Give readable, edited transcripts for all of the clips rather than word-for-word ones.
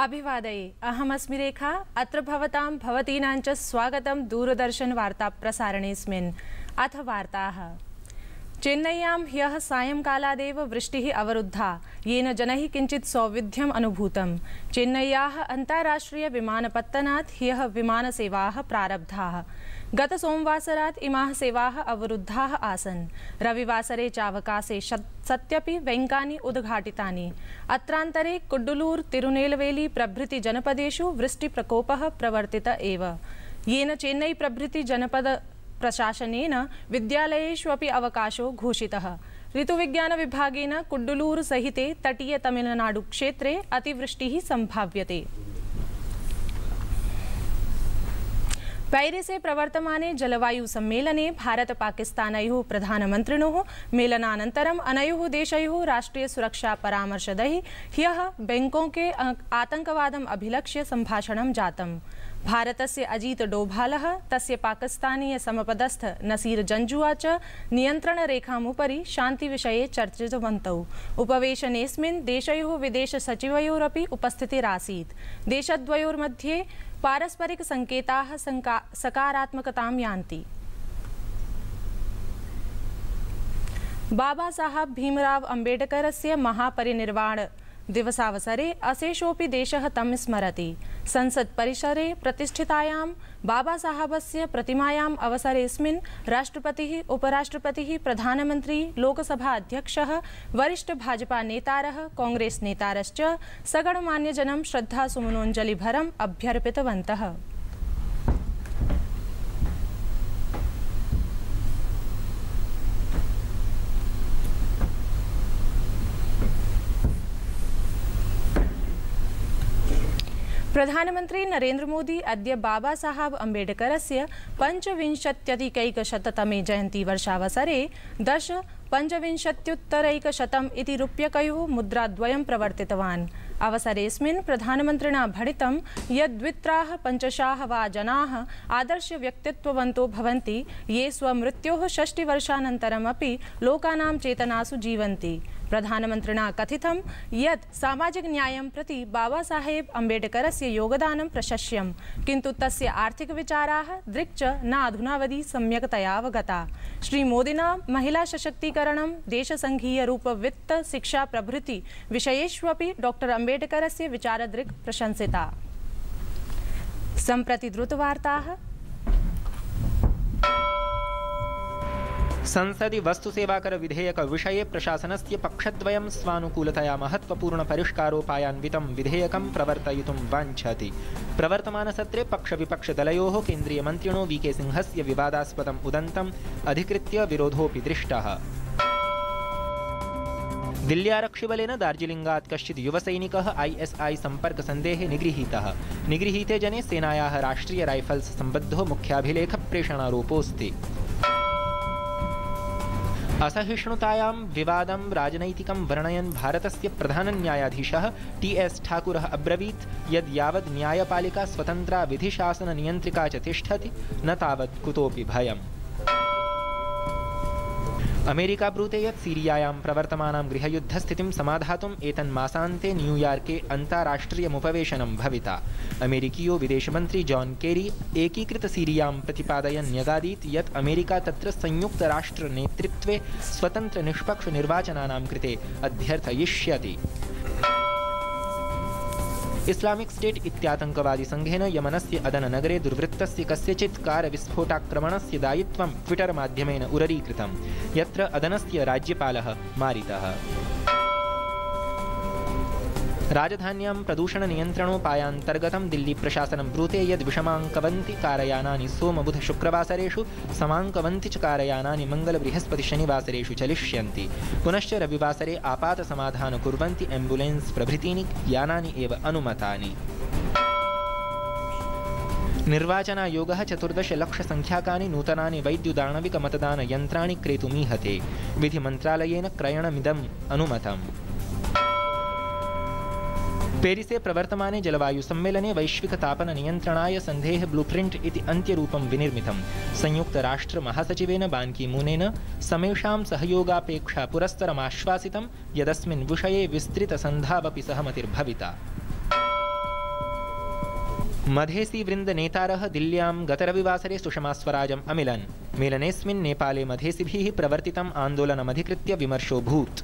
अभिवादये अहमस्मि रेखा अत्र भवतां भवतीनां च स्वागतं दूरदर्शन वार्ता प्रसारणेऽस्मिन्। अथ वार्ताः। चेन्नय्यां ह्यः सायंकालादेव वृष्टिः अवरुद्धा, येन जनैः किञ्चित् सौविध्यम् अनुभूतम्। चेन्नय्याः अन्ताराष्ट्रिय विमानपत्तनात् ह्यः विमानसेवाः प्रारब्धाः। गत सोमवासरात् इमाः सेवाः अवरुद्धाः आसन्। रविवासरे चावकाशे सत्यपि बैंकानि उद्घाटितानि। अत्रान्तरे कुड्डुलूर, तिरुनेलवेली प्रभृति जनपदेषु वृष्टिप्रकोपः प्रवर्तित एव, येन चेन्नई प्रभृति जनपद प्रशासनेन विद्यालयेषु अपि अवकाशो घोषितः। ऋतुविज्ञान विभागेन कुड्डुलूर सहिते तटीय तमिलनाडु क्षेत्रे अतिवृष्टिः संभाव्यते। पेरिसे प्रवर्तमाने जलवायु सम्मेलने भारत पाकिस्तानयोः प्रधानमन्त्रिणोः मेलनानन्तरम् अनयोः देशयोः राष्ट्रिय सुरक्षा परामर्शदैः ह्यः बैंकोके आतंकवादम् अभिलक्ष्य सम्भाषणं जातम्। भारतस्य अजीत डोभालः, तस्य पाकिस्तानीय समपदस्थ नसीर जंजुआ च नियन्त्रणरेखामुपरि शान्तिविषये चर्चितवन्तौ। उपवेशनेऽस्मिन् देशयोः विदेशसचिवयोरपि उपस्थितिरासीत्। देशद्वयोर्मध्ये पारस्परिक संकेताः सकारात्मकतां यान्ति। बाबा साहब भीमराव अम्बेडकरस्य महापरिनिर्वाण दिवसावसरे अशेषोऽपि देशः तं स्मरति। संसद परिसरे प्रतिष्ठितायां बाबा साहबस्य प्रतिमायाम् अवसरेऽस्मिन् राष्ट्रपतिः, उपराष्ट्रपतिः, प्रधानमन्त्री, लोकसभा अध्यक्षः, वरिष्ठ भाजपा नेतारः, कांग्रेस नेतारश्च सगणमान्यजनं श्रद्धासुमनोञ्जलिभरम् अभ्यर्पितवन्तः। प्रधानमंत्री नरेंद्र मोदी अद्य बाबा साहब अम्बेडकरस्य 25-अधिकैकशततमे जयन्ती वर्षावसरे 10.25 इति रूप्यकयोः मुद्राद्वयं प्रवर्तितवान्। अवसरेऽस्मिन् प्रधानमन्त्रिणा भणितं यत् द्वित्राः पञ्चशाः वा जनाः आदर्शव्यक्तित्ववन्तो भवन्ति, ये स्वमृत्योः 60 वर्षानन्तरमपि लोकानां चेतनासु जीवन्ति। प्रधानमन्त्रिणा कथितं यत् सामाजिक न्यायं प्रति बाबा साहेब अम्बेडकरस्य योगदानं प्रशस्यं, किन्तु तस्य आर्थिकविचाराः दृक् च न अधुनावधि सम्यक्तया अवगता। श्रीमोदिना महिला सशक्तीकरणं, देशसङ्घीयरूप वित्त, शिक्षा प्रभृति विषयेष्वपि डॉक्टर अम्बेडकरस्य विचारदृक् प्रशंसिता। सम्प्रति द्रुतवार्ताः। संसदि वस्तुसेवाकर विधेयक विषये प्रशासनस्य पक्षद्वयं स्वानुकूलतया महत्वपूर्ण परिष्कारोपायान्वितं विधेयकं प्रवर्तयितुं वाञ्छति। प्रवर्तमानसत्रे पक्षविपक्षदलयोः केन्द्रीयमन्त्रिणो वीके सिंहस्य विवादास्पदम् उदन्तम् अधिकृत्य विरोधोऽपि दृष्टः। दिल्ल्यारक्षिबलेन दार्जिलिंगात् कश्चित् युवसैनिकः ISI सम्पर्कसन्देहे निगृहीतः। निगृहीते जने सेनायाः राष्ट्रिय राइफल्स् सम्बद्धो मुख्याभिलेखप्रेषणारोपोऽस्ति। असहिष्णुतायां विवादं राजनैतिकं वर्णयन् भारतस्य प्रधानन्यायाधीशः TS ठाकुरः अब्रवीत् यद् यावद् न्यायपालिका स्वतन्त्रा विधिशासननियन्त्रिका च तिष्ठति, न तावत् कुतोऽपि भयम्। अमेरिका ब्रूते यत् सीरियायां प्रवर्तमानां गृहयुद्धस्थितिं समाधातुम् एतन्मासान्ते न्यूयार्के अन्ताराष्ट्रियमुपवेशनं भविता। अमेरिकीयो विदेशमन्त्री जॉन केरी एकीकृत सीरियां प्रतिपादयन् न्यगादीत् यत् अमेरिका तत्र संयुक्तराष्ट्रनेतृत्वे स्वतन्त्रनिष्पक्षनिर्वाचनानां कृते अध्यर्थयिष्यति। इस्लामिक स्टेट इत्यातङ्कवादी संघेन यमनस्य अदन नगरे दुर्वृत्तस्य कस्यचित् कारविस्फोटाक्रमणस्य दायित्वं ट्विटर माध्यमेन उररीकृतं, यत्र अदनस्य राज्यपालः मारितः। राजधान्यां प्रदूषणनियन्त्रणोपायान्तर्गतं दिल्ली प्रशासनं ब्रूते यद् विषमाङ्कवन्ति कारयानानि सोम-बुध-शुक्रवासरेषु, समाङ्कवन्ति च कारयानानि मंगल-बृहस्पति-शनिवासरेषु चलिष्यन्ति। पुनश्च रविवासरे आपातसमाधान कुर्वन्ति एम्बुलेन्स् प्रभृतीनि यानानि एव अनुमतानि। निर्वाचनायोगः 14 लक्षसंख्याकानि नूतनानि वैद्युदाणविकमतदानयन्त्राणि क्रेतुमीहते। विधिमन्त्रालयेन क्रयणमिदम् अनुमतम्। पेरिसे प्रवर्तमाने जलवायु सम्मेलने वैश्विकतापननियन्त्रणाय सन्धेः ब्लूप्रिंट इति अन्त्यरूपं विनिर्मितं। संयुक्तराष्ट्रमहासचिवेन बान् की मूनेन समेषां सहयोगापेक्षा पुरस्सरमाश्वासितं यदस्मिन् विषये विस्तृतसन्धावपि सहमतिर्भविता। मधेसीवृन्दनेतारः दिल्ल्यां गतरविवासरे सुषमा स्वराजम् अमिलन्। मेलनेऽस्मिन् नेपाले मधेसिभिः प्रवर्तितम् आन्दोलनमधिकृत्य विमर्शोऽभूत्।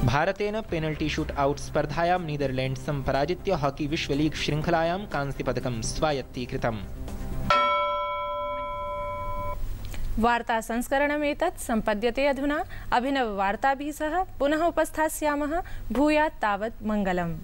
भारतेन पेनल्टी शूट आउट स्पर्धायां नीदरलैण्ड्सं पराजित्य हॉकी विश्वलीग शृङ्खलायां कांस्यपदकं स्वायत्तीकृतम्। वार्ता संस्करणमेतत् सम्पद्यते अधुना। अभिनववार्ताभिः सह पुनः उपस्थास्यामः। भूयात् तावत् मङ्गलम्।